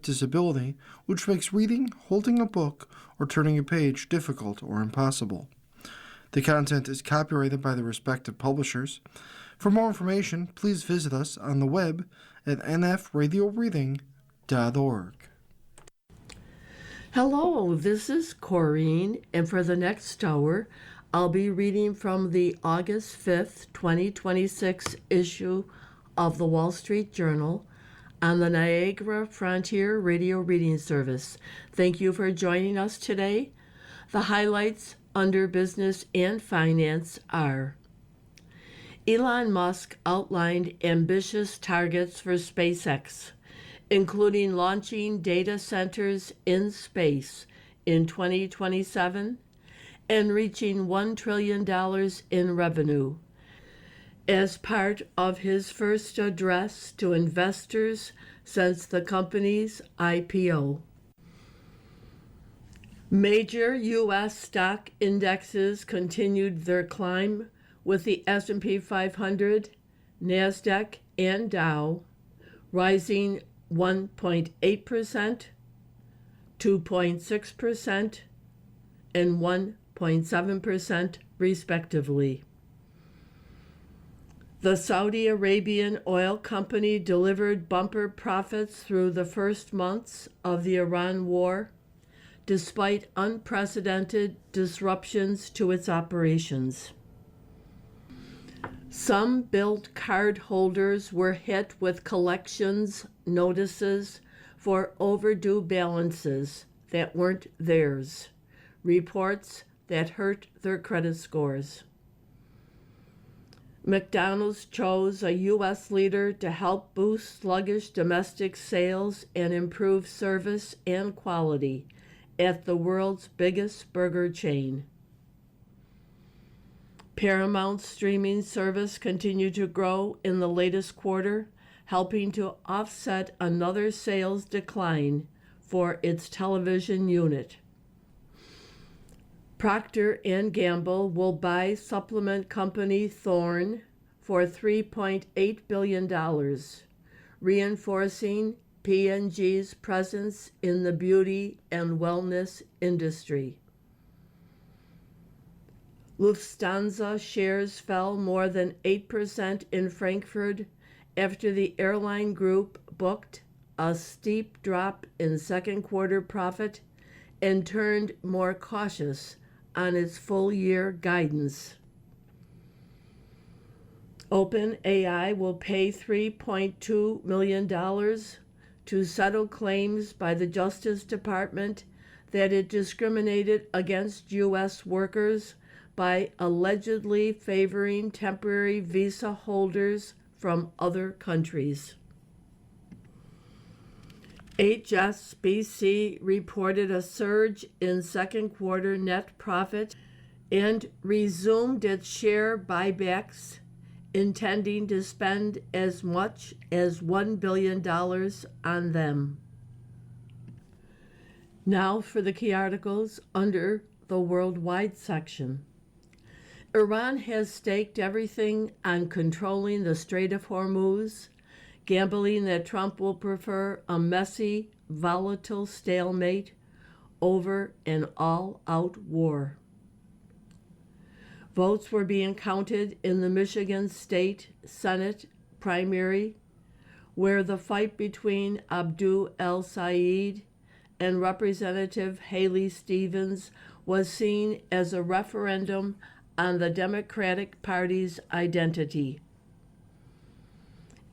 disability, which makes reading, holding a book, or turning a page difficult or impossible. The content is copyrighted by the respective publishers. For more information, please visit us on the web at nfradioreading.org. Hello, this is Corrine, and for the next hour, I'll be reading from the August 5th, 2026 issue of the Wall Street Journal on the Niagara Frontier Radio Reading Service. Thank you for joining us today. The highlights under business and finance are: Elon Musk outlined ambitious targets for SpaceX, including launching data centers in space in 2027 and reaching $1 trillion in revenue, as part of his first address to investors since the company's IPO. Major U.S. stock indexes continued their climb, with the S&P 500, NASDAQ, and Dow rising 1.8%, 2.6%, and 1.7% respectively. The Saudi Arabian oil company delivered bumper profits through the first months of the Iran war, despite unprecedented disruptions to its operations. Some billed card holders were hit with collections notices for overdue balances that weren't theirs, reports that hurt their credit scores. McDonald's chose a U.S. leader to help boost sluggish domestic sales and improve service and quality at the world's biggest burger chain. Paramount's streaming service continued to grow in the latest quarter, helping to offset another sales decline for its television unit. Procter & Gamble will buy supplement company Thorne for $3.8 billion, reinforcing P&G's presence in the beauty and wellness industry. Lufthansa shares fell more than 8% in Frankfurt after the airline group booked a steep drop in second quarter profit and turned more cautious on its full-year guidance. OpenAI will pay $3.2 million to settle claims by the Justice Department that it discriminated against U.S. workers by allegedly favoring temporary visa holders from other countries. HSBC reported a surge in second quarter net profit and resumed its share buybacks, intending to spend as much as $1 billion on them. Now for the key articles under the worldwide section. Iran has staked everything on controlling the Strait of Hormuz, gambling that Trump will prefer a messy, volatile stalemate over an all-out war. Votes were being counted in the Michigan State Senate primary, where the fight between Abdul El-Sayed and Representative Haley Stevens was seen as a referendum on the Democratic Party's identity.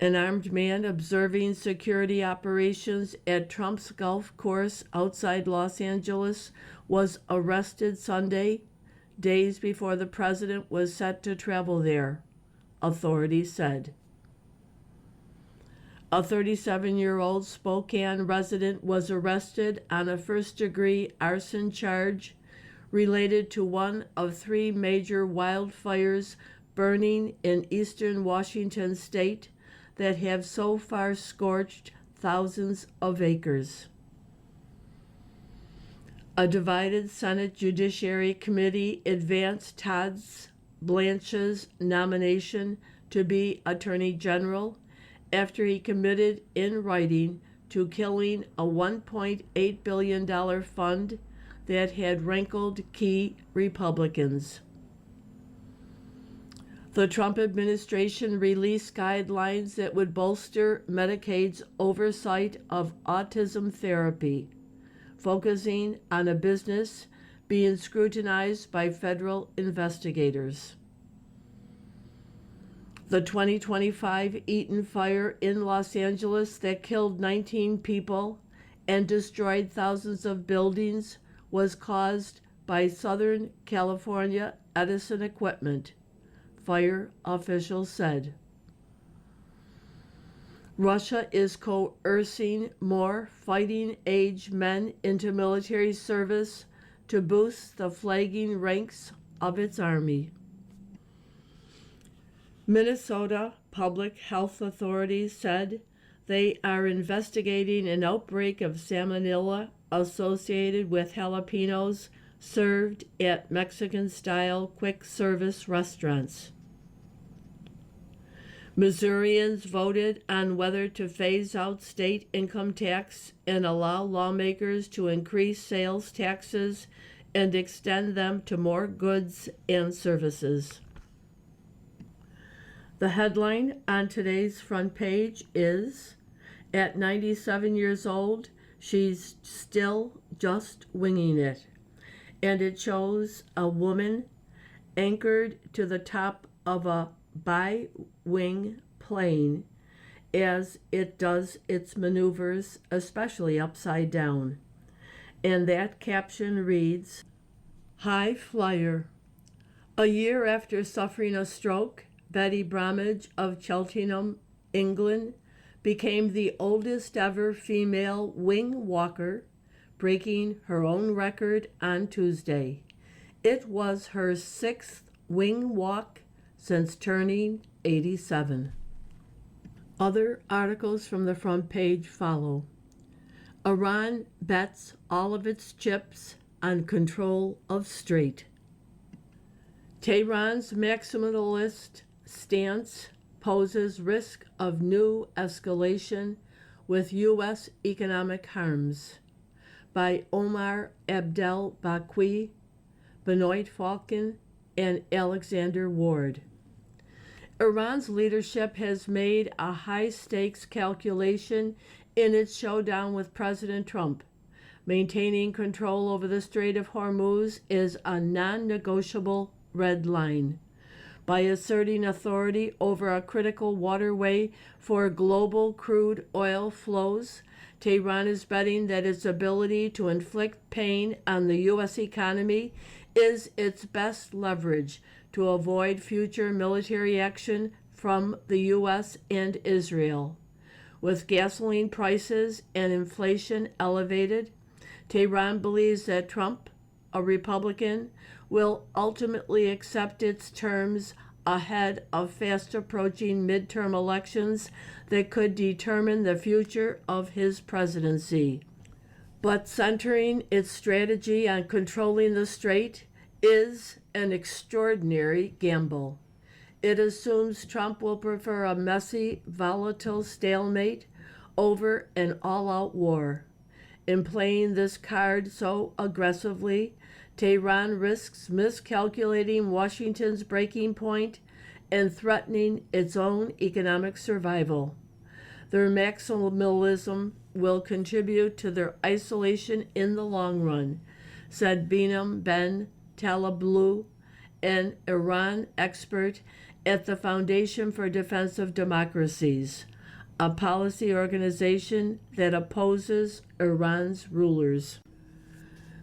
An armed man observing security operations at Trump's golf course outside Los Angeles was arrested Sunday, days before the president was set to travel there, authorities said. A 37-year-old Spokane resident was arrested on a first-degree arson charge related to one of three major wildfires burning in eastern Washington state that have so far scorched thousands of acres. A divided Senate Judiciary Committee advanced Todd Blanche's nomination to be Attorney General after he committed in writing to killing a $1.8 billion fund that had rankled key Republicans. The Trump administration released guidelines that would bolster Medicaid's oversight of autism therapy, focusing on a business being scrutinized by federal investigators. The 2025 Eaton fire in Los Angeles that killed 19 people and destroyed thousands of buildings was caused by Southern California Edison equipment, fire officials said. Russia is coercing more fighting-age men into military service to boost the flagging ranks of its army. Minnesota Public Health Authorities said they are investigating an outbreak of salmonella associated with jalapenos served at Mexican-style quick-service restaurants. Missourians voted on whether to phase out state income tax and allow lawmakers to increase sales taxes and extend them to more goods and services. The headline on today's front page is, "At 97 years old, she's still just winging it." And it shows a woman anchored to the top of a bi-wing plane as it does its maneuvers, especially upside down. And that caption reads, "High Flyer." A year after suffering a stroke, Betty Bromwich of Cheltenham, England, became the oldest ever female wing walker, breaking her own record on Tuesday. It was her 6th wing walk since turning 87. Other articles from the front page follow. Iran bets all of its chips on control of Strait. Tehran's maximalist stance poses risk of new escalation with U.S. economic harms, by Omar Abdel Bakwi, Benoit Falcon, and Alexander Ward. Iran's leadership has made a high-stakes calculation in its showdown with President Trump. Maintaining control over the Strait of Hormuz is a non-negotiable red line. By asserting authority over a critical waterway for global crude oil flows, Tehran is betting that its ability to inflict pain on the U.S. economy is its best leverage to avoid future military action from the U.S. and Israel. With gasoline prices and inflation elevated, Tehran believes that Trump, a Republican, will ultimately accept its terms ahead of fast-approaching midterm elections that could determine the future of his presidency. But centering its strategy on controlling the strait is an extraordinary gamble. It assumes Trump will prefer a messy, volatile stalemate over an all-out war. In playing this card so aggressively, Tehran risks miscalculating Washington's breaking point and threatening its own economic survival. Their maximalism will contribute to their isolation in the long run, said Behnam Ben Taleblu, an Iran expert at the Foundation for Defense of Democracies, a policy organization that opposes Iran's rulers.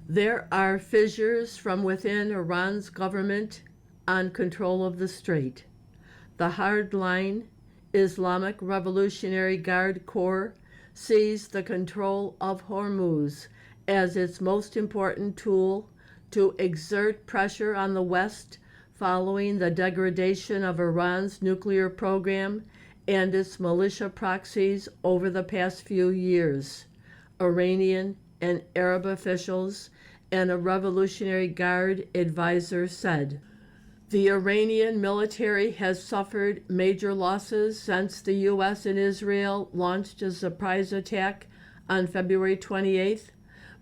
There are fissures from within Iran's government on control of the strait. The hardline Islamic Revolutionary Guard Corps sees the control of Hormuz as its most important tool to exert pressure on the West following the degradation of Iran's nuclear program and its militia proxies over the past few years. Iranian and Arab officials and a Revolutionary Guard advisor said. The Iranian military has suffered major losses since the U.S. and Israel launched a surprise attack on February 28th,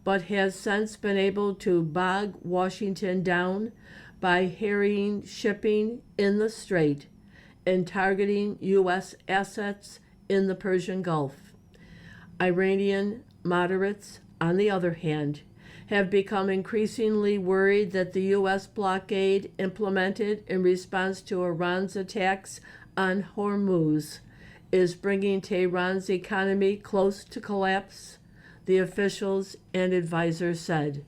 but has since been able to bog Washington down by harrying shipping in the Strait and targeting U.S. assets in the Persian Gulf. Iranian moderates, on the other hand, have become increasingly worried that the U.S. blockade implemented in response to Iran's attacks on Hormuz is bringing Tehran's economy close to collapse, the officials and advisors said.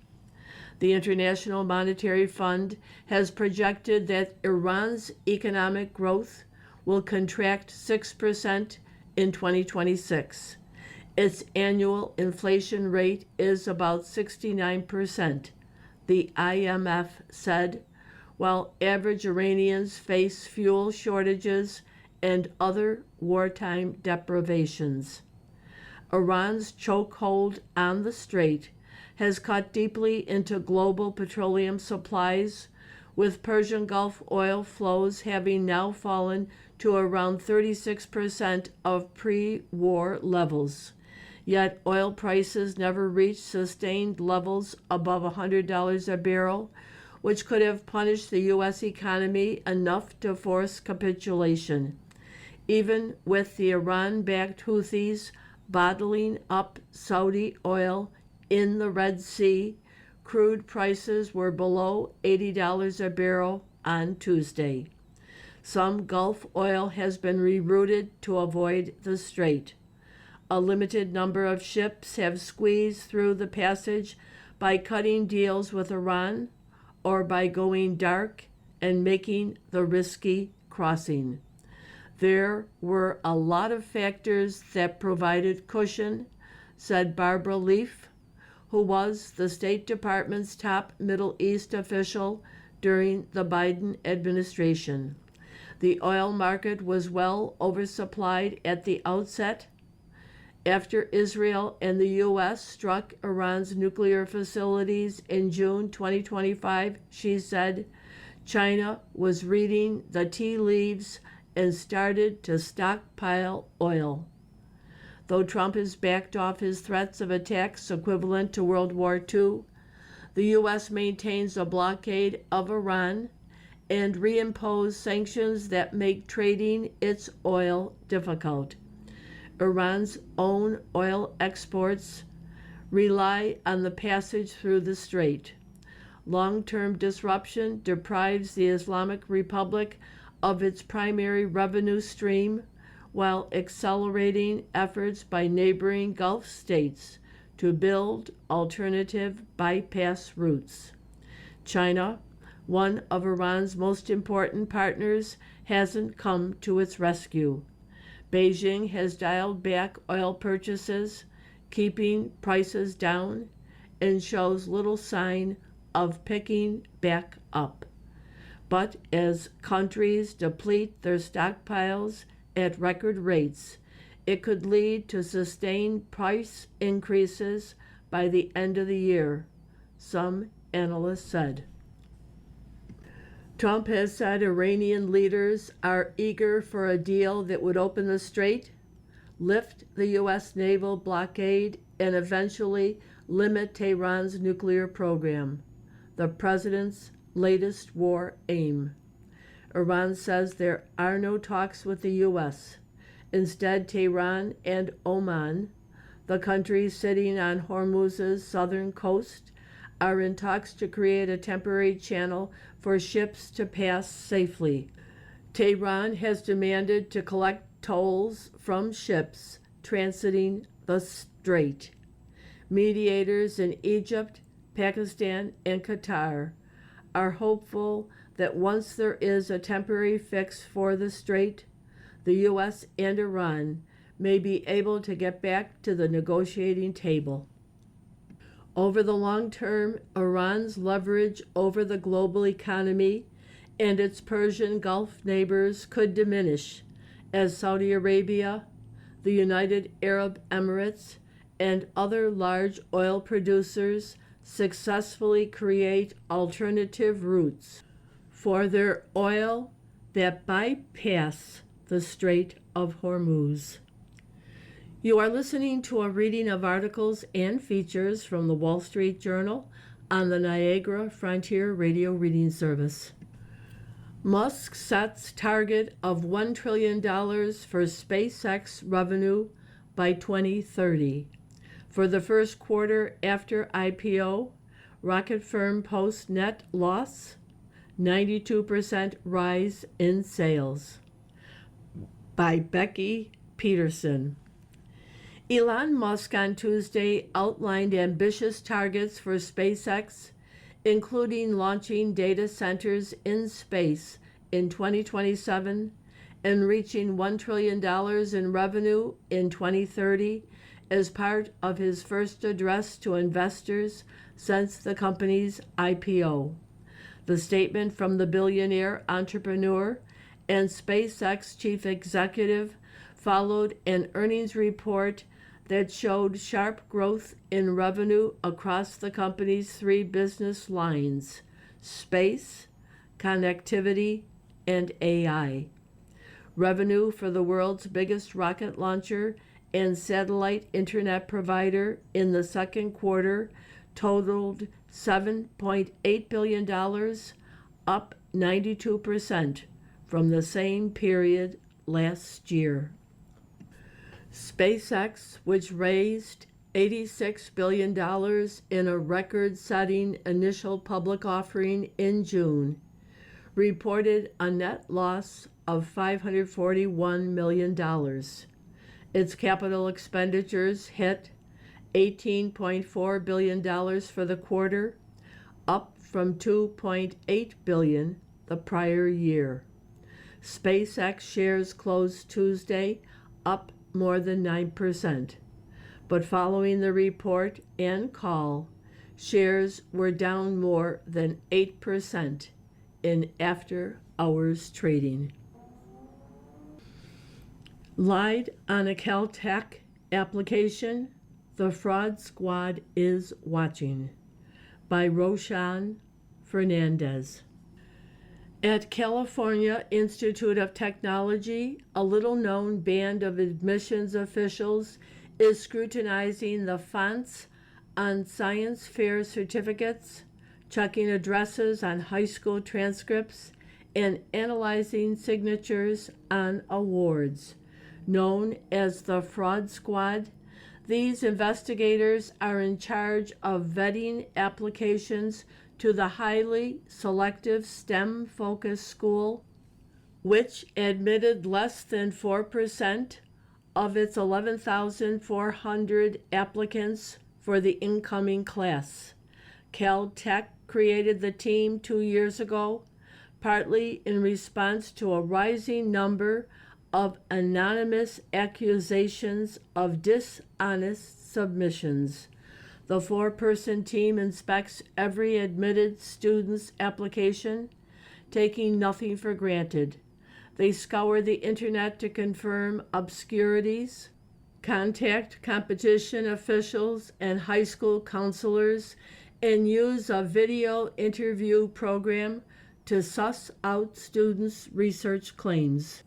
The International Monetary Fund has projected that Iran's economic growth will contract 6% in 2026. Its annual inflation rate is about 69%, the IMF said, while average Iranians face fuel shortages and other wartime deprivations. Iran's chokehold on the strait has cut deeply into global petroleum supplies, with Persian Gulf oil flows having now fallen to around 36% of pre-war levels. Yet oil prices never reached sustained levels above $100 a barrel, which could have punished the U.S. economy enough to force capitulation. Even with the Iran-backed Houthis bottling up Saudi oil in the Red Sea, crude prices were below $80 a barrel on Tuesday. Some Gulf oil has been rerouted to avoid the strait. A limited number of ships have squeezed through the passage by cutting deals with Iran or by going dark and making the risky crossing. There were a lot of factors that provided cushion, said Barbara Leaf, who was the State Department's top Middle East official during the Biden administration. The oil market was well oversupplied at the outset. After Israel and the U.S. struck Iran's nuclear facilities in June 2025, she said, China was reading the tea leaves and started to stockpile oil. Though Trump has backed off his threats of attacks equivalent to World War II, the U.S. maintains a blockade of Iran and reimposed sanctions that make trading its oil difficult. Iran's own oil exports rely on the passage through the strait. Long-term disruption deprives the Islamic Republic of its primary revenue stream, while accelerating efforts by neighboring Gulf states to build alternative bypass routes. China, one of Iran's most important partners, hasn't come to its rescue. Beijing has dialed back oil purchases, keeping prices down, and shows little sign of picking back up. But as countries deplete their stockpiles at record rates, it could lead to sustained price increases by the end of the year, some analysts said. Trump has said Iranian leaders are eager for a deal that would open the strait, lift the U.S. naval blockade, and eventually limit Tehran's nuclear program, the president's latest war aim. Iran says there are no talks with the U.S. Instead, Tehran and Oman, the countries sitting on Hormuz's southern coast, are in talks to create a temporary channel for ships to pass safely. Tehran has demanded to collect tolls from ships transiting the strait. Mediators in Egypt, Pakistan, and Qatar are hopeful that once there is a temporary fix for the strait, the U.S. and Iran may be able to get back to the negotiating table. Over the long term, Iran's leverage over the global economy and its Persian Gulf neighbors could diminish as Saudi Arabia, the United Arab Emirates, and other large oil producers successfully create alternative routes for their oil that bypass the Strait of Hormuz. You are listening to a reading of articles and features from the Wall Street Journal on the Niagara Frontier Radio Reading Service. Musk sets target of $1 trillion for SpaceX revenue by 2030. For the first quarter after IPO, rocket firm posts net loss, 92% rise in sales. By Becky Peterson. Elon Musk on Tuesday outlined ambitious targets for SpaceX, including launching data centers in space in 2027 and reaching $1 trillion in revenue in 2030 as part of his first address to investors since the company's IPO. The statement from the billionaire entrepreneur and SpaceX chief executive followed an earnings report that showed sharp growth in revenue across the company's three business lines: space, connectivity, and AI. Revenue for the world's biggest rocket launcher and satellite internet provider in the second quarter totaled $7.8 billion, up 92% from the same period last year. SpaceX, which raised $86 billion in a record-setting initial public offering in June, reported a net loss of $541 million. Its capital expenditures hit $18.4 billion for the quarter, up from $2.8 billion the prior year. SpaceX shares closed Tuesday up more than 9%, but following the report and call, shares were down more than 8% in after-hours trading. Lied on a Caltech application, the fraud squad is watching. By Roshan Fernandez. At California Institute of Technology, a little-known band of admissions officials is scrutinizing the fonts on science fair certificates, checking addresses on high school transcripts, and analyzing signatures on awards. Known as the Fraud Squad, these investigators are in charge of vetting applications to the highly selective STEM-focused school, which admitted less than 4% of its 11,400 applicants for the incoming class. Caltech created the team 2 years ago, partly in response to a rising number of anonymous accusations of dishonest submissions. The 4-person team inspects every admitted student's application, taking nothing for granted. They scour the internet to confirm obscurities, contact competition officials and high school counselors, and use a video interview program to suss out students' research claims.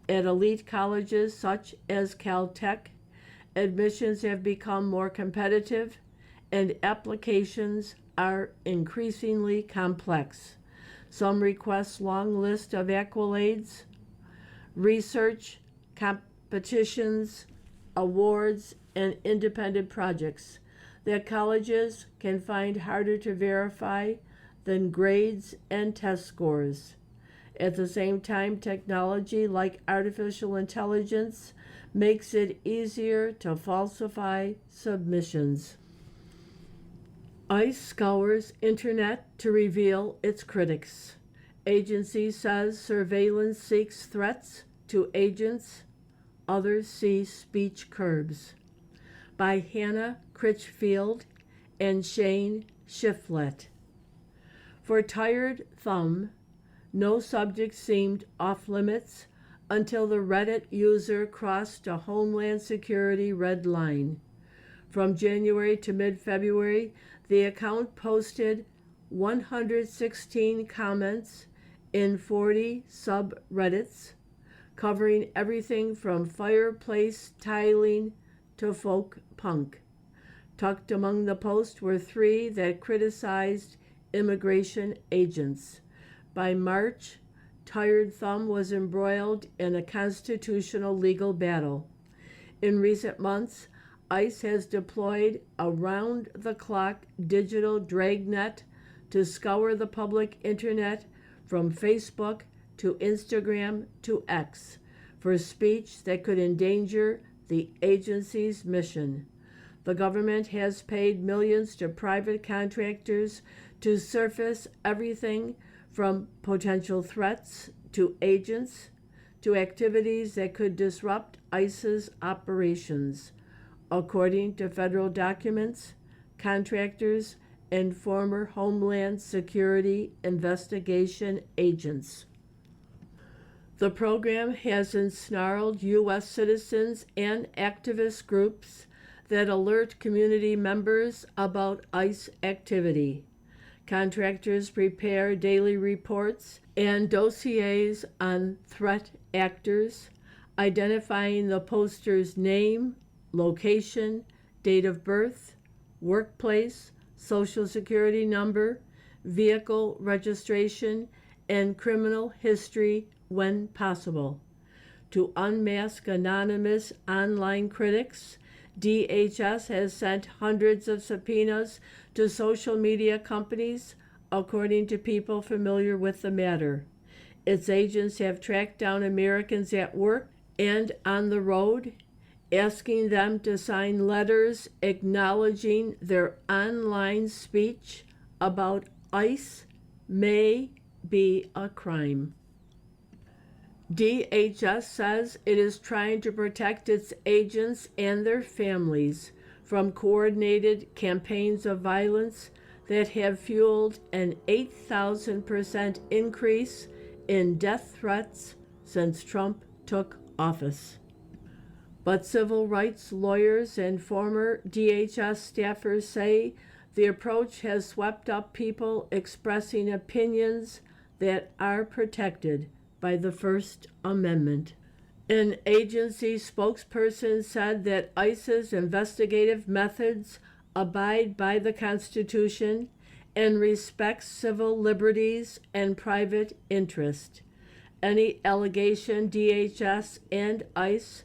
At elite colleges such as Caltech, admissions have become more competitive and applications are increasingly complex. Some request long lists of accolades, research, competitions, awards, and independent projects that colleges can find harder to verify than grades and test scores. At the same time, technology like artificial intelligence makes it easier to falsify submissions. ICE scours internet to reveal its critics. Agency says surveillance seeks threats to agents. Others see speech curbs. By Hannah Critchfield and Shane Shiflett. For Tired Thumb, no subject seemed off limits until the Reddit user crossed a Homeland Security red line. From January to mid-February, the account posted 116 comments in 40 subreddits, covering everything from fireplace tiling to folk punk. Tucked among the posts were 3 that criticized immigration agents. By March, Tired Thumb was embroiled in a constitutional legal battle. In recent months, ICE has deployed a round-the-clock digital dragnet to scour the public internet from Facebook to Instagram to X for speech that could endanger the agency's mission. The government has paid millions to private contractors to surface everything from potential threats to agents to activities that could disrupt ICE's operations, according to federal documents, contractors, and former Homeland Security investigation agents. The program has ensnarled U.S. citizens and activist groups that alert community members about ICE activity. Contractors prepare daily reports and dossiers on threat actors, identifying the poster's name, location, date of birth, workplace, social security number, vehicle registration, and criminal history when possible. To unmask anonymous online critics, DHS has sent hundreds of subpoenas to social media companies, according to people familiar with the matter. Its agents have tracked down Americans at work and on the road, asking them to sign letters acknowledging their online speech about ICE may be a crime. DHS says it is trying to protect its agents and their families from coordinated campaigns of violence that have fueled an 8,000% increase in death threats since Trump took office. But civil rights lawyers and former DHS staffers say the approach has swept up people expressing opinions that are protected by the First Amendment. An agency spokesperson said that ICE's investigative methods abide by the Constitution and respect civil liberties and private interest. Any allegation DHS and ICE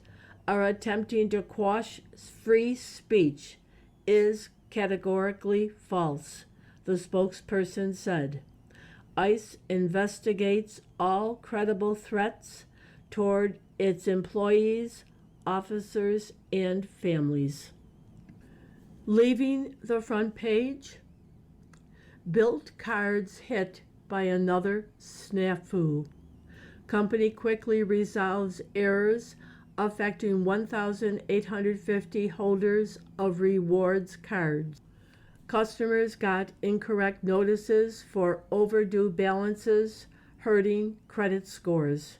are attempting to quash free speech is categorically false, the spokesperson said. ICE investigates all credible threats toward its employees, officers, and families. Leaving the front page, Built cards hit by another snafu. Company quickly resolves errors affecting 1,850 holders of rewards cards. Customers got incorrect notices for overdue balances, hurting credit scores.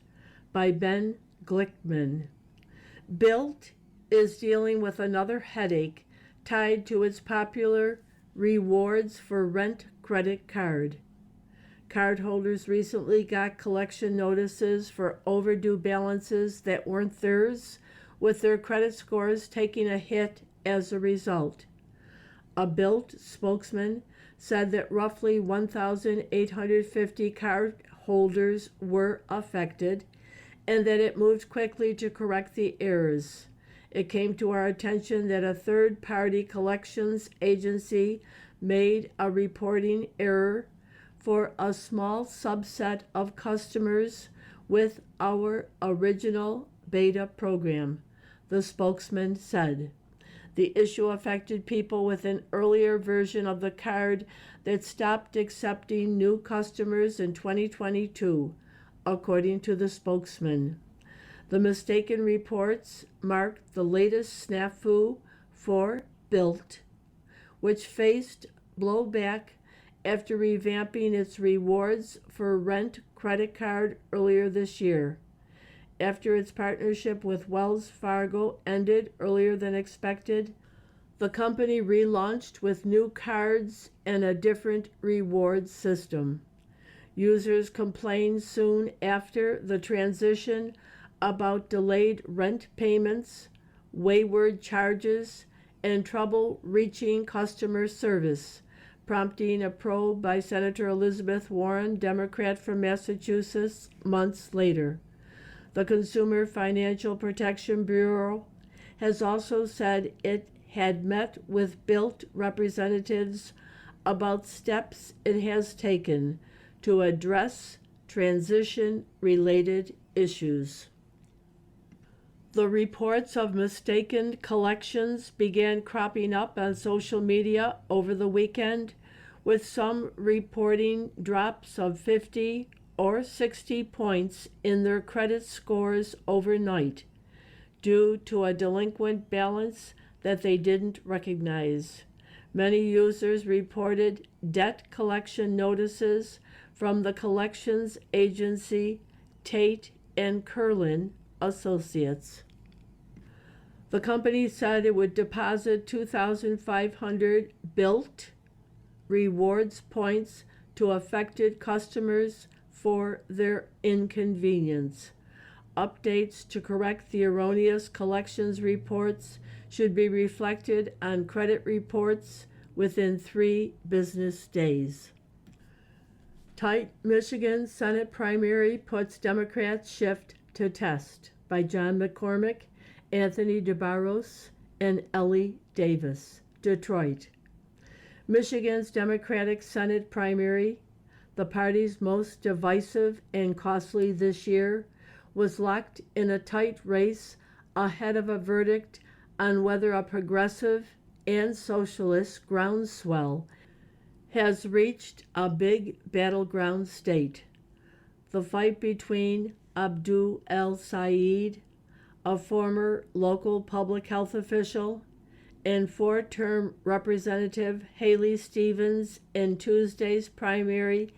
By Ben Glickman. Built is dealing with another headache tied to its popular Rewards for Rent credit card. Cardholders recently got collection notices for overdue balances that weren't theirs, with their credit scores taking a hit as a result. A Built spokesman said that roughly 1,850 cardholders were affected and that it moved quickly to correct the errors. It came to our attention that a third-party collections agency made a reporting error for a small subset of customers with our original beta program, the spokesman said. The issue affected people with an earlier version of the card that stopped accepting new customers in 2022, according to the spokesman. The mistaken reports marked the latest snafu for Built, which faced blowback after revamping its Rewards for Rent credit card earlier this year. After its partnership with Wells Fargo ended earlier than expected, the company relaunched with new cards and a different rewards system. Users complained soon after the transition about delayed rent payments, wayward charges, and trouble reaching customer service, prompting a probe by Senator Elizabeth Warren, Democrat from Massachusetts, months later. The Consumer Financial Protection Bureau has also said it had met with Bilt representatives about steps it has taken to address transition-related issues. The reports of mistaken collections began cropping up on social media over the weekend, with some reporting drops of 50 or 60 points in their credit scores overnight due to a delinquent balance that they didn't recognize. Many users reported debt collection notices from the collections agency Tate and Curlin Associates. The company said it would deposit 2,500 Bilt rewards points to affected customers for their inconvenience. Updates to correct the erroneous collections reports should be reflected on credit reports within 3 business days. Tight Michigan Senate primary puts Democrats shift to test by John McCormick, Anthony DeBarros, and Ellie Davis, Detroit. Michigan's Democratic Senate primary, the party's most divisive and costly this year, was locked in a tight race ahead of a verdict on whether a progressive and socialist groundswell has reached a big battleground state. The fight between Abdul El-Sayed, a former local public health official, and 4-term Representative Haley Stevens in Tuesday's primary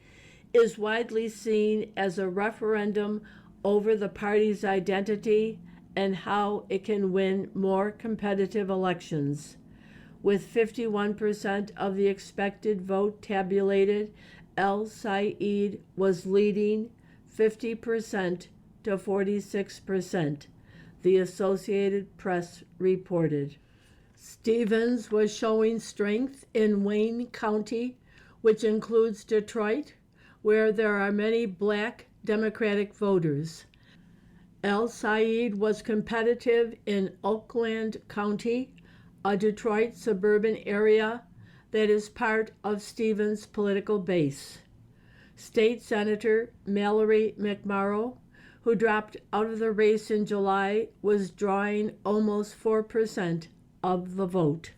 is widely seen as a referendum over the party's identity and how it can win more competitive elections. With 51% of the expected vote tabulated, El-Sayed was leading 50% to 46%, the Associated Press reported. Stevens was showing strength in Wayne County, which includes Detroit, where there are many black Democratic voters. El-Sayed was competitive in Oakland County, a Detroit suburban area that is part of Stevens' political base. State Senator Mallory McMorrow, who dropped out of the race in July, was drawing almost 4% of the vote.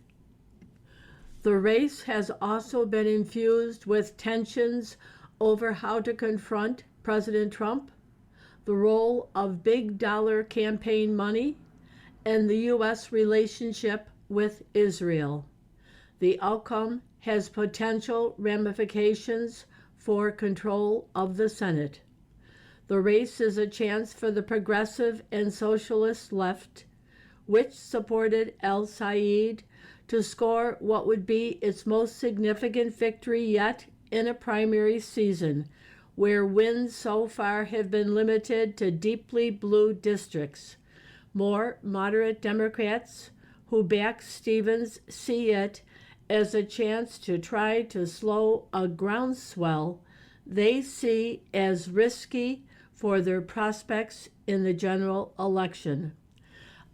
The race has also been infused with tensions over how to confront President Trump, the role of big dollar campaign money, and the U.S. relationship with Israel. The outcome has potential ramifications for control of the Senate. The race is a chance for the progressive and socialist left, which supported El-Sayed, to score what would be its most significant victory yet in a primary season, where wins so far have been limited to deeply blue districts. More moderate Democrats who back Stevens see it as a chance to try to slow a groundswell they see as risky for their prospects in the general election.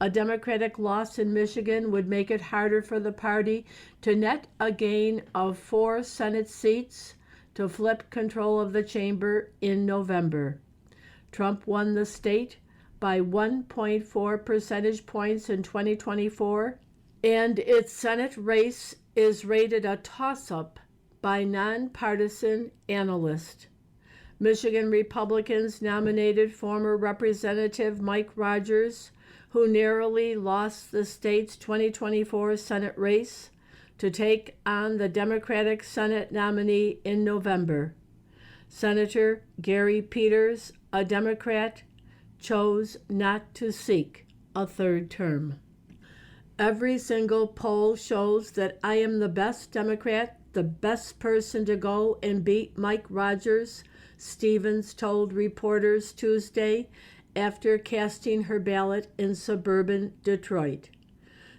A Democratic loss in Michigan would make it harder for the party to net a gain of 4 Senate seats to flip control of the chamber in November. Trump won the state by 1.4 percentage points in 2024, and its Senate race is rated a toss-up by nonpartisan analysts. Michigan Republicans nominated former Representative Mike Rogers, who narrowly lost the state's 2024 Senate race, to take on the Democratic Senate nominee in November. Senator Gary Peters, a Democrat, chose not to seek a 3rd term. Every single poll shows that I am the best Democrat, the best person to go and beat Mike Rogers, Stevens told reporters Tuesday after casting her ballot in suburban Detroit.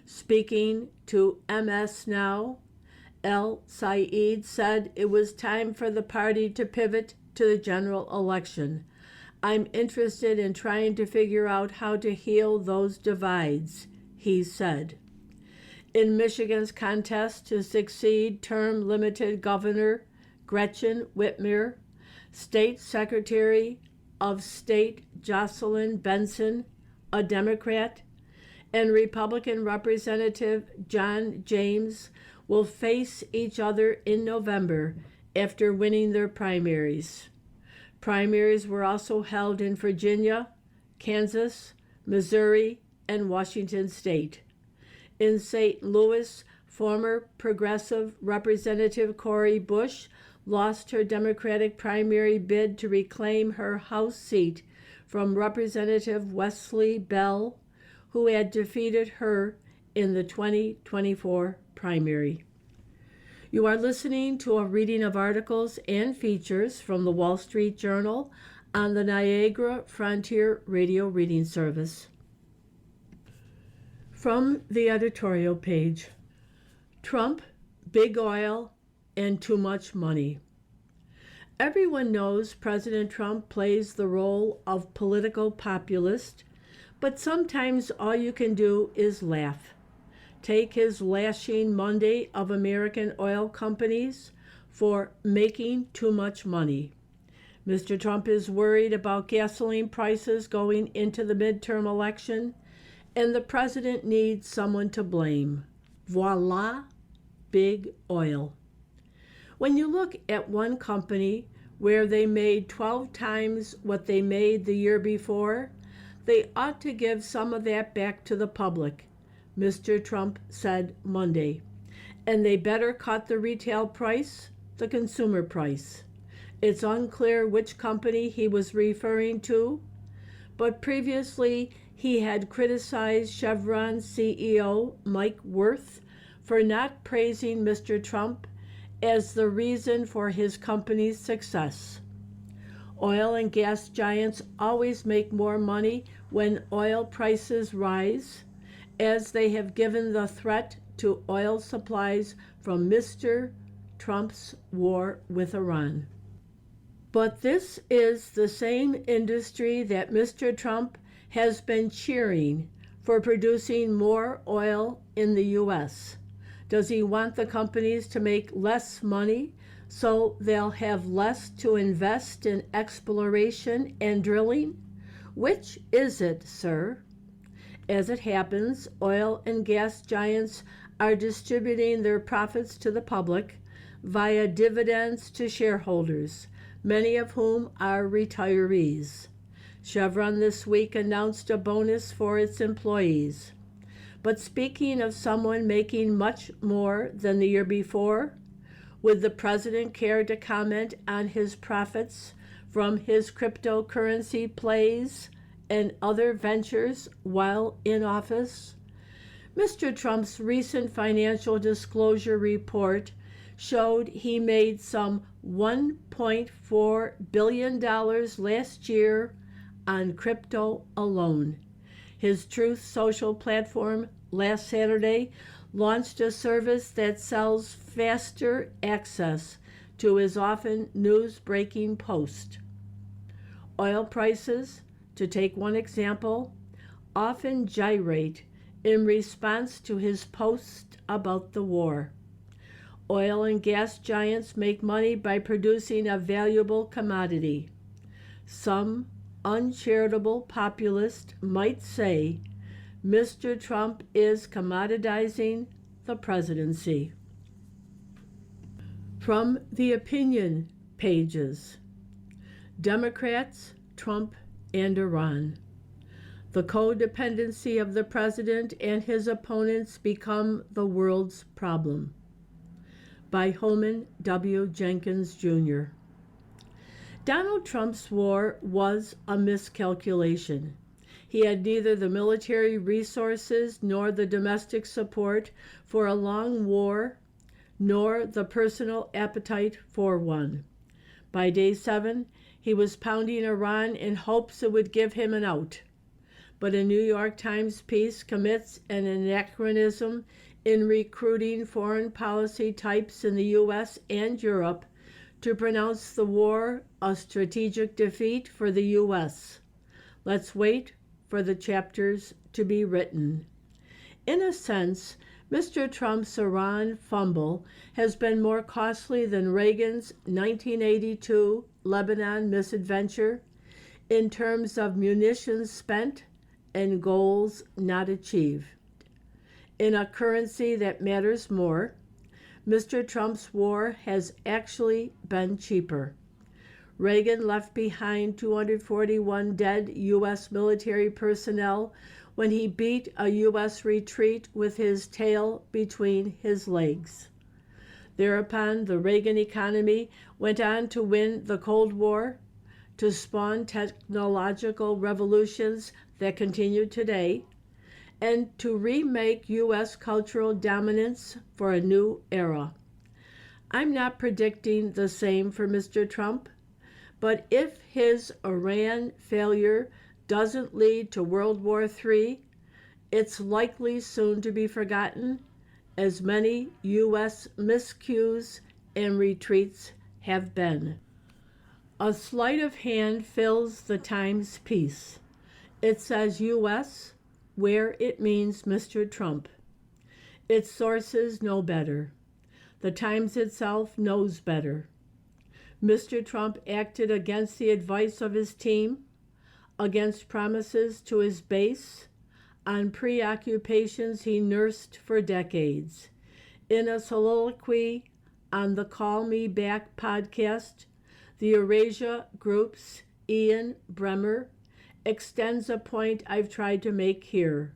Speaking to MS Now, El Said said it was time for the party to pivot to the general election. I'm interested in trying to figure out how to heal those divides, he said. In Michigan's contest to succeed term-limited Governor Gretchen Whitmer, State Secretary of State Jocelyn Benson, a Democrat, and Republican Representative John James will face each other in November after winning their primaries. Primaries were also held in Virginia, Kansas, Missouri, and Washington State. In St. Louis, former Progressive Representative Cori Bush lost her Democratic primary bid to reclaim her House seat from Representative Wesley Bell, who had defeated her in the 2024 primary. You are listening to a reading of articles and features from the Wall Street Journal on the Niagara Frontier Radio Reading Service. From the editorial page, Trump, Big Oil, and Too Much Money. Everyone knows President Trump plays the role of political populist, but sometimes all you can do is laugh. Take his lashing Monday of American oil companies for making too much money. Mr. Trump is worried about gasoline prices going into the midterm election, and the president needs someone to blame. Voila, Big Oil. When you look at one company where they made 12 times what they made the year before, they ought to give some of that back to the public, Mr. Trump said Monday. And they better cut the retail price, the consumer price. It's unclear which company he was referring to, but previously he had criticized Chevron CEO Mike Wirth for not praising Mr. Trump as the reason for his company's success. Oil and gas giants always make more money when oil prices rise, as they have given the threat to oil supplies from Mr. Trump's war with Iran. But this is the same industry that Mr. Trump has been cheering for producing more oil in the U.S. Does he want the companies to make less money so they'll have less to invest in exploration and drilling? Which is it, sir? As it happens, oil and gas giants are distributing their profits to the public via dividends to shareholders, many of whom are retirees. Chevron this week announced a bonus for its employees. But speaking of someone making much more than the year before, would the president care to comment on his profits from his cryptocurrency plays and other ventures while in office? Mr. Trump's recent financial disclosure report showed he made some $1.4 billion last year on crypto alone. His Truth Social platform last Saturday launched a service that sells faster access to his often news-breaking post. Oil prices, to take one example, often gyrate in response to his post about the war. Oil and gas giants make money by producing a valuable commodity. Some uncharitable populist might say Mr. Trump is commoditizing the presidency. From the opinion pages, Democrats, Trump, and Iran. The codependency of the president and his opponents become the world's problem. By Holman W. Jenkins, Jr. Donald Trump's war was a miscalculation. He had neither the military resources nor the domestic support for a long war, nor the personal appetite for one. By day 7, He was pounding Iran in hopes it would give him an out. But a New York Times piece commits an anachronism in recruiting foreign policy types in the U.S. and Europe to pronounce the war a strategic defeat for the U.S. Let's wait for the chapters to be written. In a sense, Mr. Trump's Iran fumble has been more costly than Reagan's 1982 Lebanon misadventure in terms of munitions spent and goals not achieved. In a currency that matters more, Mr. Trump's war has actually been cheaper. Reagan left behind 241 dead U.S. military personnel when he beat a U.S. retreat with his tail between his legs. Thereupon, the Reagan economy went on to win the Cold War, to spawn technological revolutions that continue today, and to remake U.S. cultural dominance for a new era. I'm not predicting the same for Mr. Trump, but if his Iran failure doesn't lead to World War III, it's likely soon to be forgotten, as many U.S. miscues and retreats have been. A sleight of hand fills the Times piece. It says U.S. where it means Mr. Trump. Its sources know better. The Times itself knows better. Mr. Trump acted against the advice of his team, against promises to his base, on preoccupations he nursed for decades. In a soliloquy on the Call Me Back podcast, the Eurasia Group's Ian Bremmer extends a point I've tried to make here.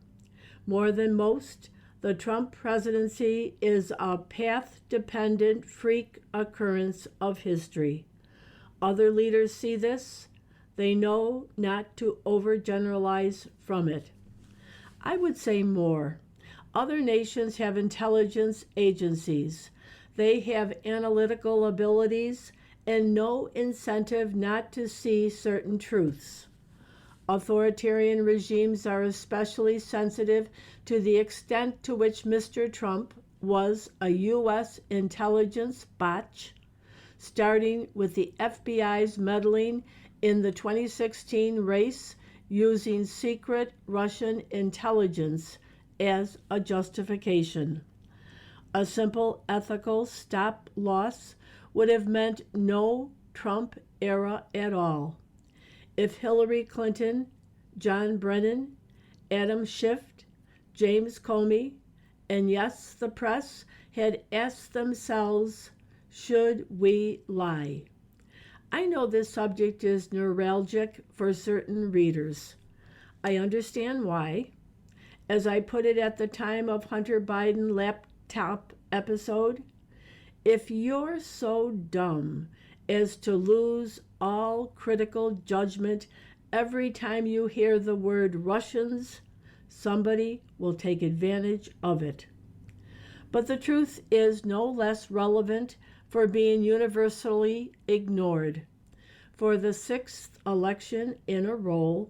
More than most, the Trump presidency is a path-dependent freak occurrence of history. Other leaders see this. They know not to overgeneralize from it. I would say more. Other nations have intelligence agencies. They have analytical abilities and no incentive not to see certain truths. Authoritarian regimes are especially sensitive to the extent to which Mr. Trump was a U.S. intelligence botch, starting with the FBI's meddling in the 2016 race using secret Russian intelligence as a justification. A simple ethical stop-loss would have meant no Trump era at all. If Hillary Clinton, John Brennan, Adam Schiff, James Comey, and yes, the press had asked themselves, should we lie? I know this subject is neuralgic for certain readers. I understand why. As I put it at the time of Hunter Biden laptop episode, if you're so dumb as to lose all critical judgment every time you hear the word Russians, somebody will take advantage of it. But the truth is no less relevant for being universally ignored. For the sixth election in a row,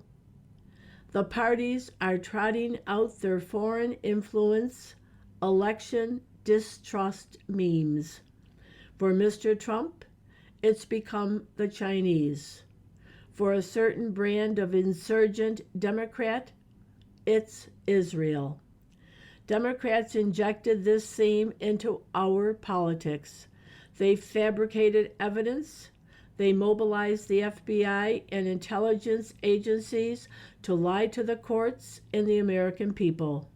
the parties are trotting out their foreign influence, election distrust memes. For Mr. Trump, it's become the Chinese. For a certain brand of insurgent Democrat, it's Israel. Democrats injected this theme into our politics. They fabricated evidence. They mobilized the FBI and intelligence agencies to lie to the courts and the American people.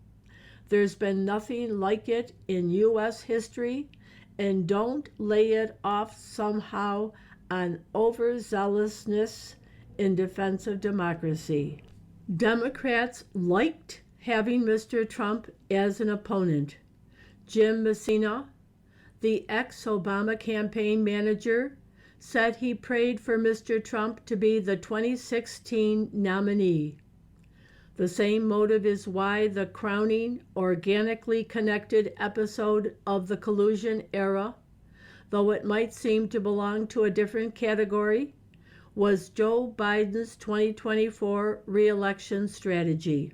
There's been nothing like it in U.S. history, and don't lay it off somehow on overzealousness in defense of democracy. Democrats liked having Mr. Trump as an opponent. Jim Messina, the ex-Obama campaign manager, said he prayed for Mr. Trump to be the 2016 nominee. The same motive is why the crowning, organically connected episode of the collusion era, though it might seem to belong to a different category, was Joe Biden's 2024 re-election strategy.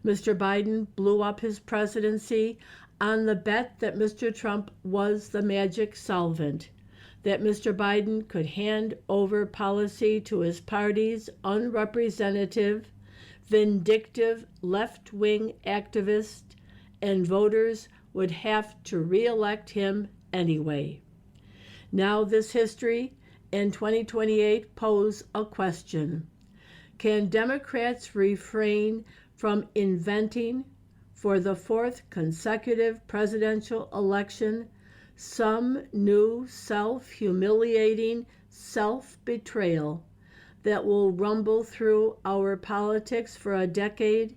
Mr. Biden blew up his presidency on the bet that Mr. Trump was the magic solvent, that Mr. Biden could hand over policy to his party's unrepresentative, vindictive left-wing activist, and voters would have to re-elect him anyway. Now this history and 2028 pose a question. Can Democrats refrain from inventing, for the fourth consecutive presidential election, some new self-humiliating self-betrayal that will rumble through our politics for a decade,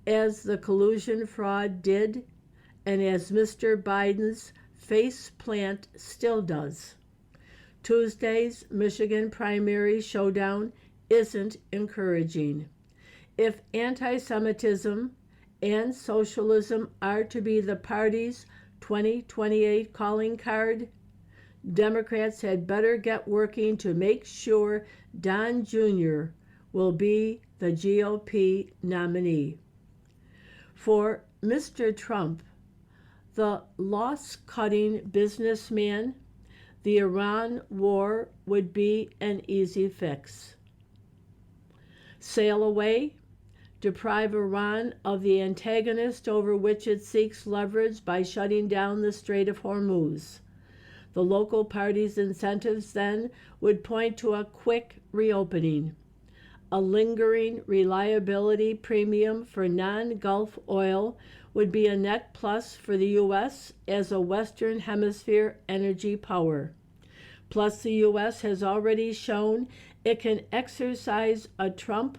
as the collusion fraud did, and as Mr. Biden's faceplant still does? Tuesday's Michigan primary showdown isn't encouraging. If anti-Semitism and socialism are to be the party's 2028 calling card, Democrats had better get working to make sure Don Jr. will be the GOP nominee. For Mr. Trump, the loss-cutting businessman, the Iran war would be an easy fix. Sail away, deprive Iran of the antagonist over which it seeks leverage by shutting down the Strait of Hormuz. The local party's incentives then would point to a quick reopening. A lingering reliability premium for non-Gulf oil would be a net plus for the U.S. as a Western Hemisphere energy power. Plus, the U.S. has already shown it can exercise a trump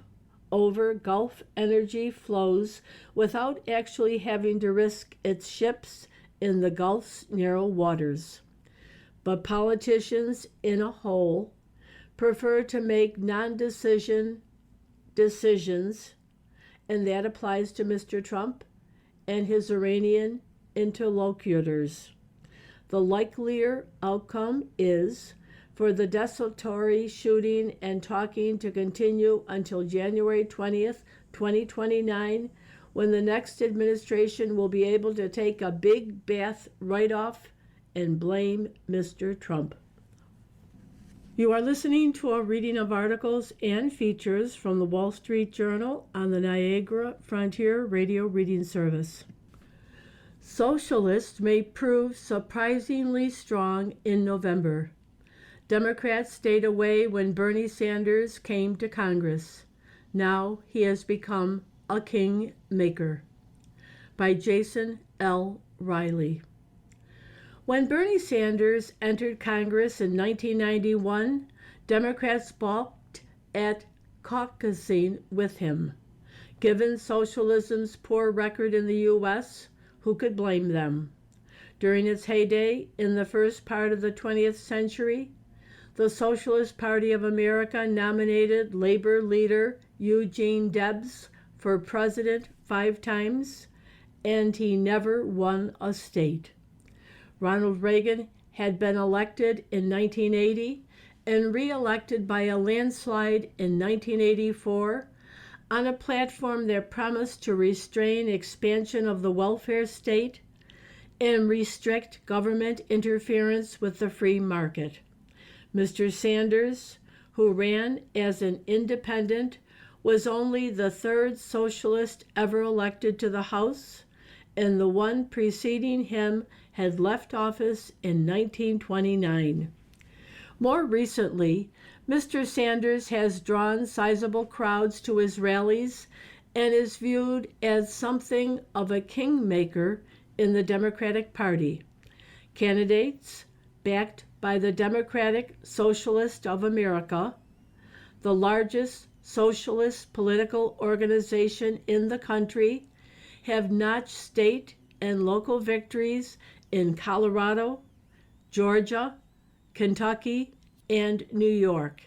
over Gulf energy flows without actually having to risk its ships in the Gulf's narrow waters. But politicians in a whole prefer to make non-decision decisions, and that applies to Mr. Trump and his Iranian interlocutors. The likelier outcome is for the desultory shooting and talking to continue until January 20th, 2029, when the next administration will be able to take a big bath right off and blame Mr. Trump. You are listening to a reading of articles and features from the Wall Street Journal on the Niagara Frontier Radio Reading Service. Socialists may prove surprisingly strong in November. Democrats stayed away when Bernie Sanders came to Congress. Now he has become a kingmaker. By Jason L. Riley. When Bernie Sanders entered Congress in 1991, Democrats balked at caucusing with him. Given socialism's poor record in the U.S., who could blame them? During its heyday in the first part of the 20th century, the Socialist Party of America nominated Labor leader Eugene Debs for president 5 times, and he never won a state. Ronald Reagan had been elected in 1980 and re-elected by a landslide in 1984 on a platform that promised to restrain expansion of the welfare state and restrict government interference with the free market. Mr. Sanders, who ran as an independent, was only the 3rd socialist ever elected to the House, and the one preceding him had left office in 1929. More recently, Mr. Sanders has drawn sizable crowds to his rallies and is viewed as something of a kingmaker in the Democratic Party. Candidates backed by the Democratic Socialist of America, the largest socialist political organization in the country, have notched state and local victories in Colorado, Georgia, Kentucky, and New York,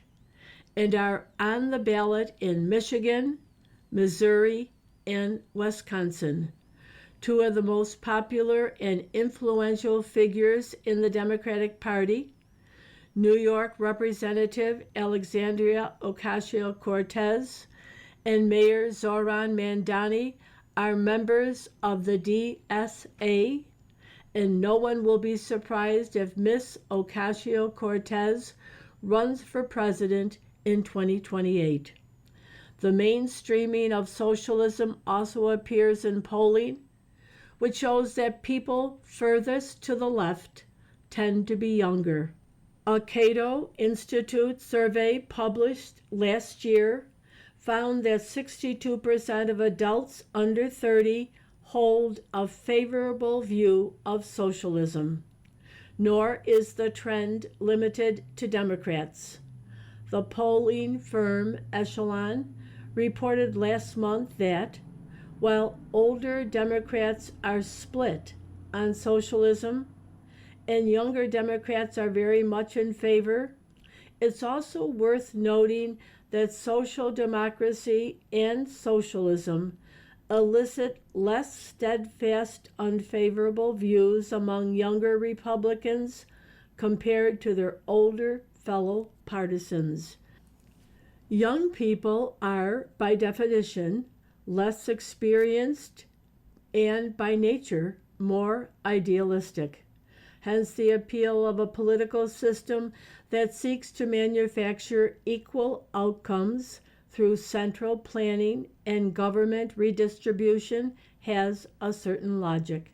and are on the ballot in Michigan, Missouri, and Wisconsin, 2 of the most popular and influential figures in the Democratic Party. New York Representative Alexandria Ocasio-Cortez and Mayor Zoran Mandani are members of the DSA, and no one will be surprised if Miss Ocasio-Cortez runs for president in 2028. The mainstreaming of socialism also appears in polling, which shows that people furthest to the left tend to be younger. A Cato Institute survey published last year found that 62% of adults under 30 hold a favorable view of socialism, nor is the trend limited to Democrats. The polling firm Echelon reported last month that, while older Democrats are split on socialism and younger Democrats are very much in favor, it's also worth noting that social democracy and socialism elicit less steadfast, unfavorable views among younger Republicans compared to their older fellow partisans. Young people are, by definition, less experienced and, by nature, more idealistic. Hence the appeal of a political system that seeks to manufacture equal outcomes through central planning and government redistribution has a certain logic.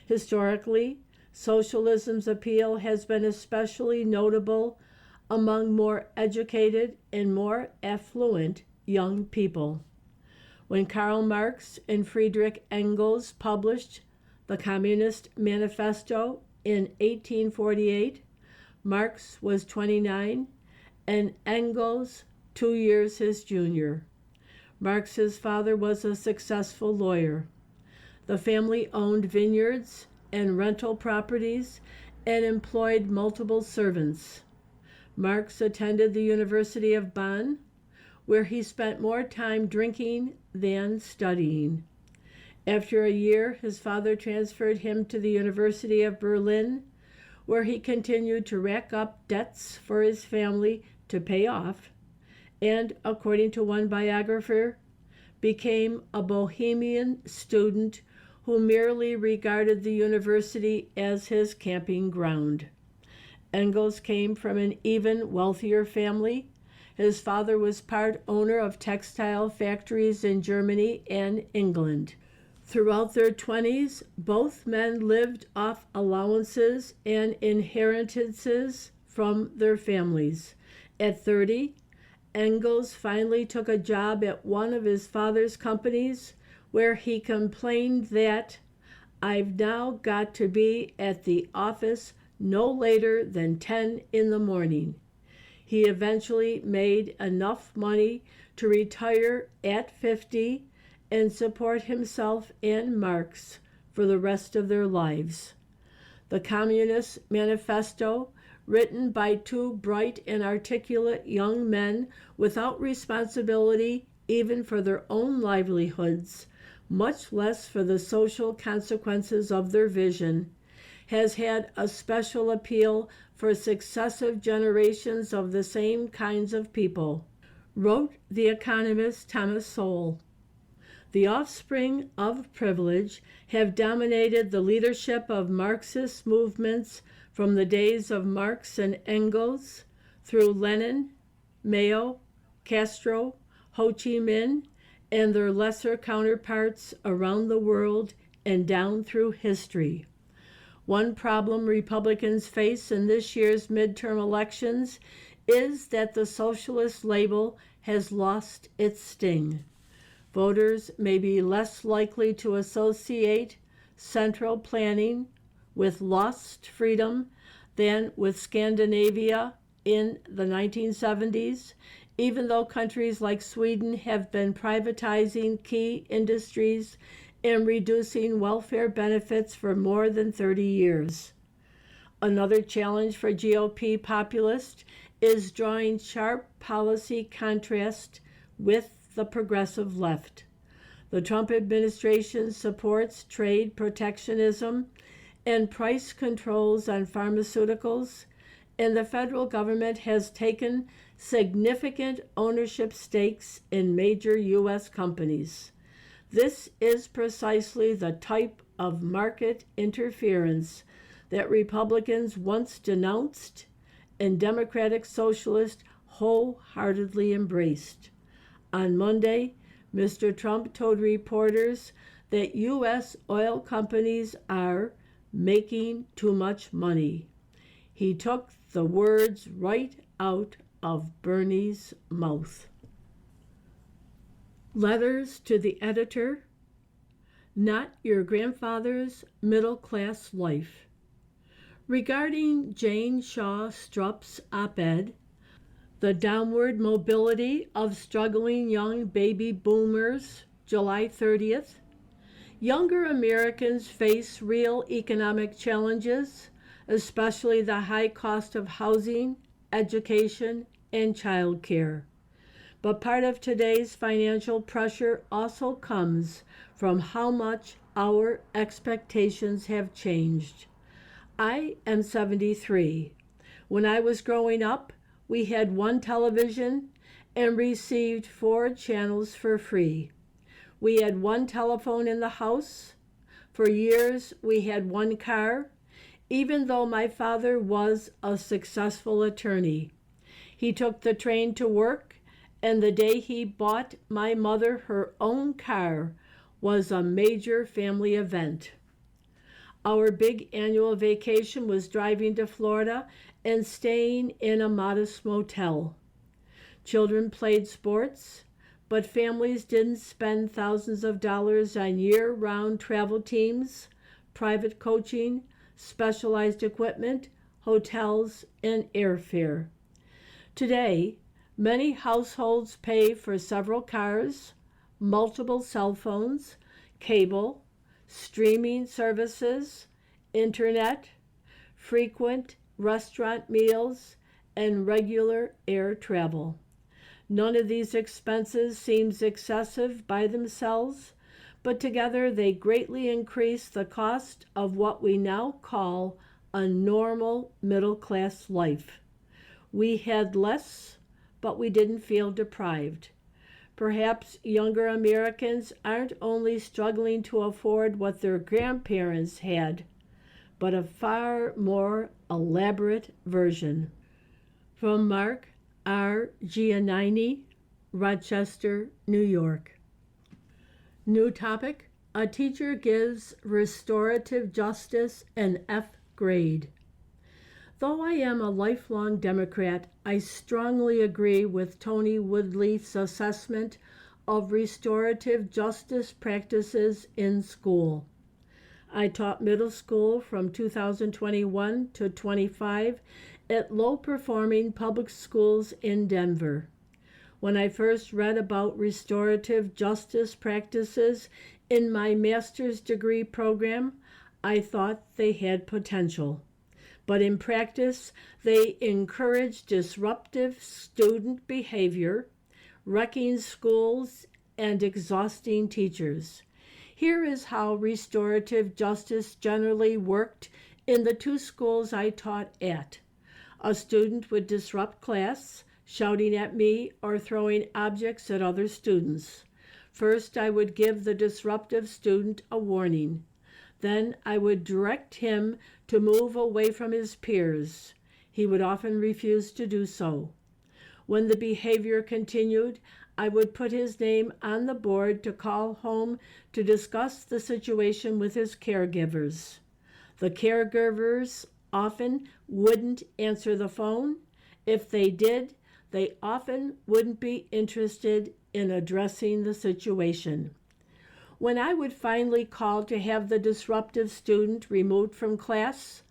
Historically, socialism's appeal has been especially notable among more educated and more affluent young people. When Karl Marx and Friedrich Engels published the Communist Manifesto in 1848, Marx was 29 and Engels 2 years his junior. Marx's father was a successful lawyer. The family owned vineyards and rental properties and employed multiple servants. Marx attended the University of Bonn, where he spent more time drinking than studying. After a year, his father transferred him to the University of Berlin, where he continued to rack up debts for his family to pay off, and, according to one biographer, became a bohemian student who merely regarded the university as his camping ground. Engels came from an even wealthier family. His father was part owner of textile factories in Germany and England. Throughout their 20s, both men lived off allowances and inheritances from their families. At 30, Engels finally took a job at one of his father's companies, where he complained that, "I've now got to be at the office no later than 10 in the morning." He eventually made enough money to retire at 50 and support himself and Marx for the rest of their lives. The Communist Manifesto, written by two bright and articulate young men without responsibility even for their own livelihoods, much less for the social consequences of their vision, has had a special appeal for successive generations of the same kinds of people, wrote the economist Thomas Sowell. The offspring of privilege have dominated the leadership of Marxist movements from the days of Marx and Engels through Lenin, Mao, Castro, Ho Chi Minh, and their lesser counterparts around the world and down through history. One problem Republicans face in this year's midterm elections is that the socialist label has lost its sting. Voters may be less likely to associate central planning with lost freedom than with Scandinavia in the 1970s, even though countries like Sweden have been privatizing key industries and reducing welfare benefits for more than 30 years. Another challenge for GOP populists is drawing sharp policy contrast with the progressive left. The Trump administration supports trade protectionism and price controls on pharmaceuticals and the federal government has taken significant ownership stakes in major U.S. companies. This is precisely the type of market interference that Republicans once denounced and Democratic Socialists wholeheartedly embraced. On Monday, Mr. Trump told reporters that U.S. oil companies are making too much money. He took the words right out of Bernie's mouth. Letters to the editor. Not Your Grandfather's Middle Class Life. Regarding Jane Shaw Strupp's op-ed, The Downward Mobility of Struggling Young Baby Boomers, July 30th, younger Americans face real economic challenges, especially the high cost of housing, education, and child care. But part of today's financial pressure also comes from how much our expectations have changed. I am 73. When I was growing up, we had one television and received 4 channels for free. We had one telephone in the house. For years, we had one car, even though my father was a successful attorney. He took the train to work, and the day he bought my mother her own car was a major family event. Our big annual vacation was driving to Florida and staying in a modest motel. Children played sports, but families didn't spend thousands of dollars on year-round travel teams, private coaching, specialized equipment, hotels, and airfare. Today, many households pay for several cars, multiple cell phones, cable, streaming services, internet, frequent restaurant meals, and regular air travel. None of these expenses seems excessive by themselves, but together they greatly increase the cost of what we now call a normal middle-class life. We had less, but we didn't feel deprived. Perhaps younger Americans aren't only struggling to afford what their grandparents had, but a far more elaborate version. From Mark R. Giannini, Rochester, New York. New topic: a teacher gives restorative justice an F grade. Though I am a lifelong Democrat, I strongly agree with Tony Woodleaf's assessment of restorative justice practices in school. I taught middle school from 2021 to 25 at low-performing public schools in Denver. When I first read about restorative justice practices in my master's degree program, I thought they had potential. But in practice, they encourage disruptive student behavior, wrecking schools, and exhausting teachers. Here is how restorative justice generally worked in the 2 schools I taught at. A student would disrupt class, shouting at me or throwing objects at other students. First, I would give the disruptive student a warning. Then I would direct him to move away from his peers. He would often refuse to do so. When the behavior continued, I would put his name on the board to call home to discuss the situation with his caregivers. The caregivers often wouldn't answer the phone. If they did, they often wouldn't be interested in addressing the situation. When I would finally call to have the disruptive student removed from class,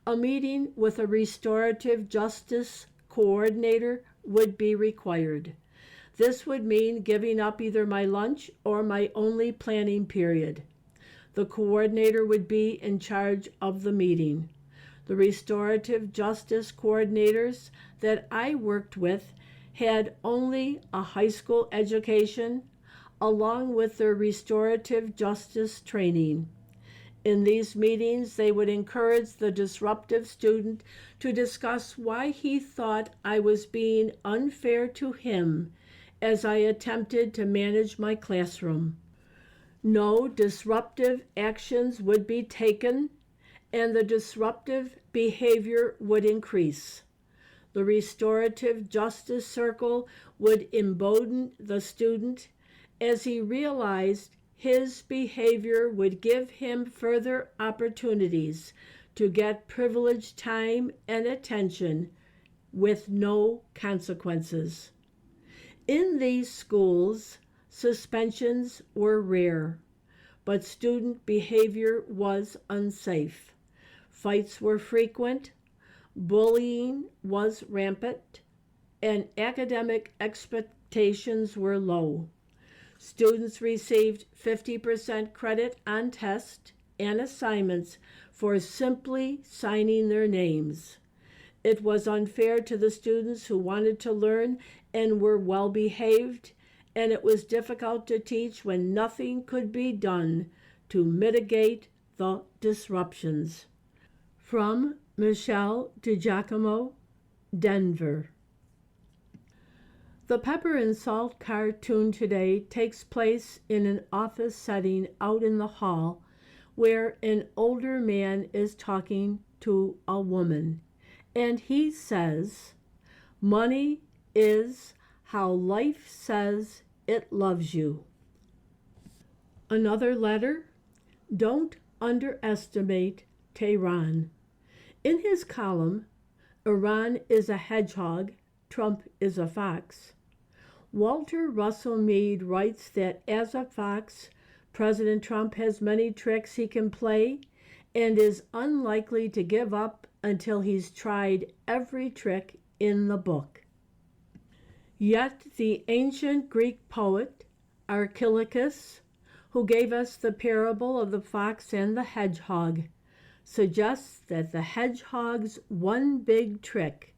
a meeting with a restorative justice coordinator would be required. This would mean giving up either my lunch or my only planning period. The coordinator would be in charge of the meeting. The restorative justice coordinators that I worked with had only a high school education along with their restorative justice training. In these meetings, they would encourage the disruptive student to discuss why he thought I was being unfair to him as I attempted to manage my classroom. No disruptive actions would be taken, and the disruptive behavior would increase. The restorative justice circle would embolden the student as he realized his behavior would give him further opportunities to get privileged time and attention with no consequences. In these schools, suspensions were rare, but student behavior was unsafe. Fights were frequent, bullying was rampant, and academic expectations were low. Students received 50% credit on tests and assignments for simply signing their names. It was unfair to the students who wanted to learn and were well behaved, and it was difficult to teach when nothing could be done to mitigate the disruptions. From Michelle DiGiacomo, Denver. The Pepper and Salt cartoon today takes place in an office setting out in the hall where an older man is talking to a woman, and he says, "Money is how life says it loves you." Another letter, "Don't underestimate Tehran." In his column, "Iran is a hedgehog, Trump is a fox," Walter Russell Mead writes that as a fox, President Trump has many tricks he can play and is unlikely to give up until he's tried every trick in the book. Yet the ancient Greek poet Archilochus, who gave us the parable of the fox and the hedgehog, suggests that the hedgehog's one big trick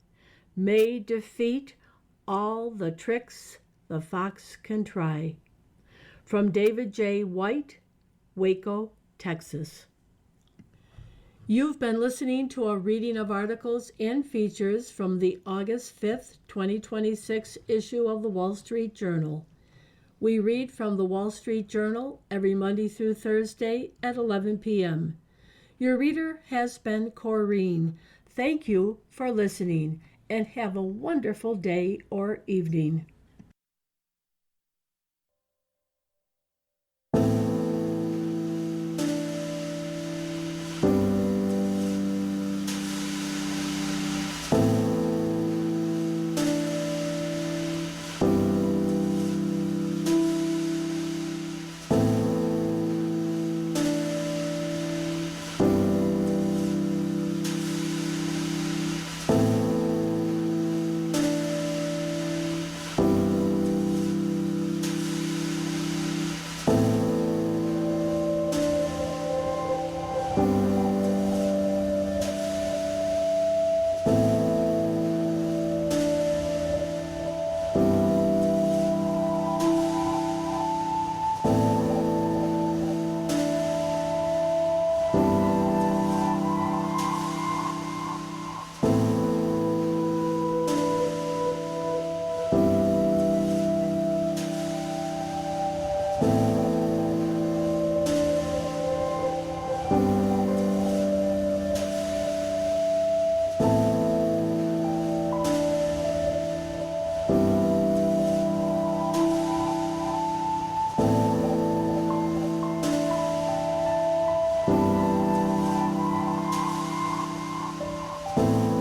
may defeat all the tricks the fox can try. From David J. White, Waco, Texas. You've been listening to a reading of articles and features from the August 5th, 2026 issue of the Wall Street Journal. We read from the Wall Street Journal every Monday through Thursday at 11 p.m. Your reader has been Corrine. Thank you for listening, and have a wonderful day or evening.